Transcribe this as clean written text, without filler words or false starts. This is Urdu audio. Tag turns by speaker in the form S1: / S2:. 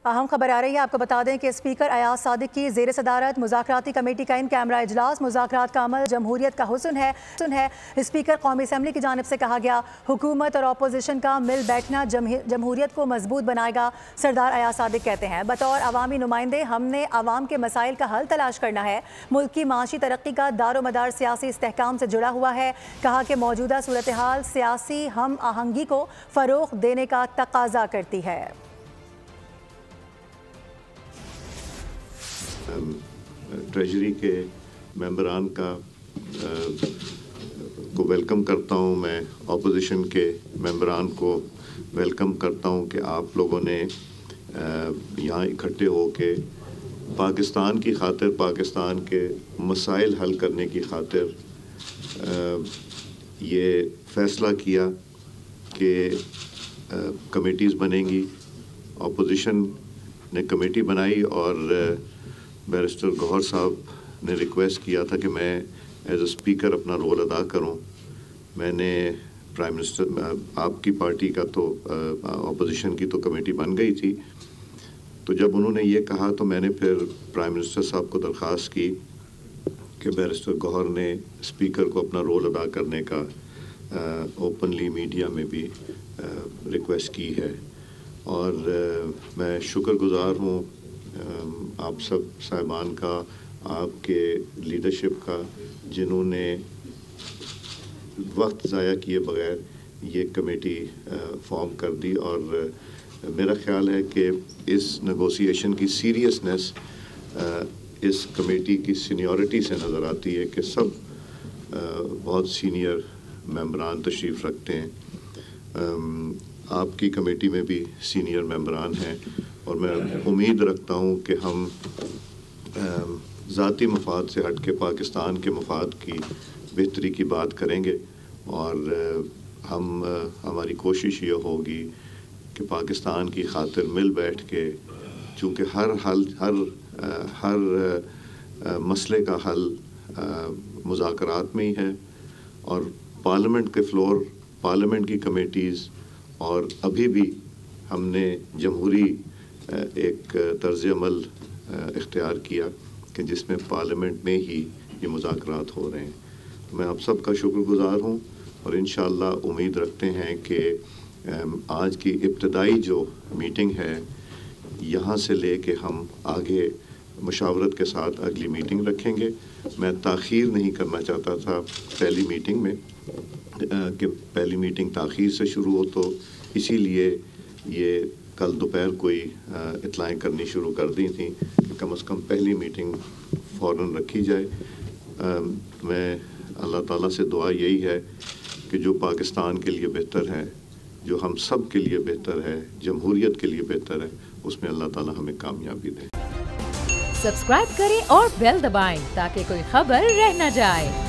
S1: اہم خبر آ رہی ہے، آپ کو بتا دیں کہ اسپیکر ایاز صادق کی زیر صدارت مذاکراتی کمیٹی کا ان کیمرہ اجلاس مذاکرات کا عمل جمہوریت کا حسن ہے۔ اسپیکر قومی اسمبلی کی جانب سے کہا گیا، حکومت اور اپوزیشن کا مل بیٹھنا جمہوریت کو مضبوط بنائے گا۔ سردار ایاز صادق کہتے ہیں، بطور عوامی نمائندے ہم نے عوام کے مسائل کا حل تلاش کرنا ہے۔ ملک کی معاشی ترقی کا دار و مدار سیاسی استحکام سے جڑا ہوا ہے۔ کہا کہ موجودہ صورتحال سیاسی ہم آہنگی کو فروغ دینے کا تقاضا کرتی ہے۔
S2: ٹریجری کے ممبران کو ویلکم کرتا ہوں، میں اپوزیشن کے ممبران کو ویلکم کرتا ہوں کہ آپ لوگوں نے یہاں اکٹھے ہو کے پاکستان کی خاطر، پاکستان کے مسائل حل کرنے کی خاطر یہ فیصلہ کیا کہ کمیٹیز بنیں گی۔ اپوزیشن نے کمیٹی بنائی اور بیرسٹر گوہر صاحب نے ریکویسٹ کیا تھا کہ میں ایز اے اسپیکر اپنا رول ادا کروں۔ میں نے پرائم منسٹر، آپ کی پارٹی کا تو اپوزیشن کی تو کمیٹی بن گئی تھی، تو جب انہوں نے یہ کہا تو میں نے پھر پرائم منسٹر صاحب کو درخواست کی کہ بیرسٹر گوہر نے اسپیکر کو اپنا رول ادا کرنے کا اوپنلی میڈیا میں بھی ریکویسٹ کی ہے، اور میں شکر گزار ہوں آپ سب صاحبان کا، آپ کے لیڈرشپ کا، جنہوں نے وقت ضائع کیے بغیر یہ کمیٹی فارم کر دی، اور میرا خیال ہے کہ اس نیگوسیشن کی سیریسنس اس کمیٹی کی سینیورٹی سے نظر آتی ہے کہ سب بہت سینئر ممبران تشریف رکھتے ہیں۔ آپ کی کمیٹی میں بھی سینئر ممبران ہیں، اور میں امید رکھتا ہوں کہ ہم ذاتی مفاد سے ہٹ کے پاکستان کے مفاد کی بہتری کی بات کریں گے، اور ہماری کوشش یہ ہوگی کہ پاکستان کی خاطر مل بیٹھ کے، چونکہ ہر مسئلے کا حل مذاکرات میں ہی ہے، اور پارلیمنٹ کے فلور، پارلیمنٹ کی کمیٹیز، اور ابھی بھی ہم نے جمہوری ایک طرز عمل اختیار کیا کہ جس میں پارلیمنٹ میں ہی یہ مذاکرات ہو رہے ہیں۔ میں آپ سب کا شکر گزار ہوں، اور انشاءاللہ امید رکھتے ہیں کہ آج کی ابتدائی جو میٹنگ ہے، یہاں سے لے کے ہم آگے مشاورت کے ساتھ اگلی میٹنگ رکھیں گے۔ میں تاخیر نہیں کرنا چاہتا تھا پہلی میٹنگ میں، کہ پہلی میٹنگ تاخیر سے شروع ہو، تو اسی لیے یہ کل دوپہر کوئی اطلاعیں کرنی شروع کر دی تھیں کہ کم از کم پہلی میٹنگ فوراً رکھی جائے۔ میں اللہ تعالیٰ سے دعا یہی ہے کہ جو پاکستان کے لیے بہتر ہے، جو ہم سب کے لیے بہتر ہے، جمہوریت کے لیے بہتر ہے، اس میں اللہ تعالیٰ ہمیں کامیابی دے۔
S3: سبسکرائب کریں اور بیل دبائیں تاکہ کوئی خبر رہ نہ جائے۔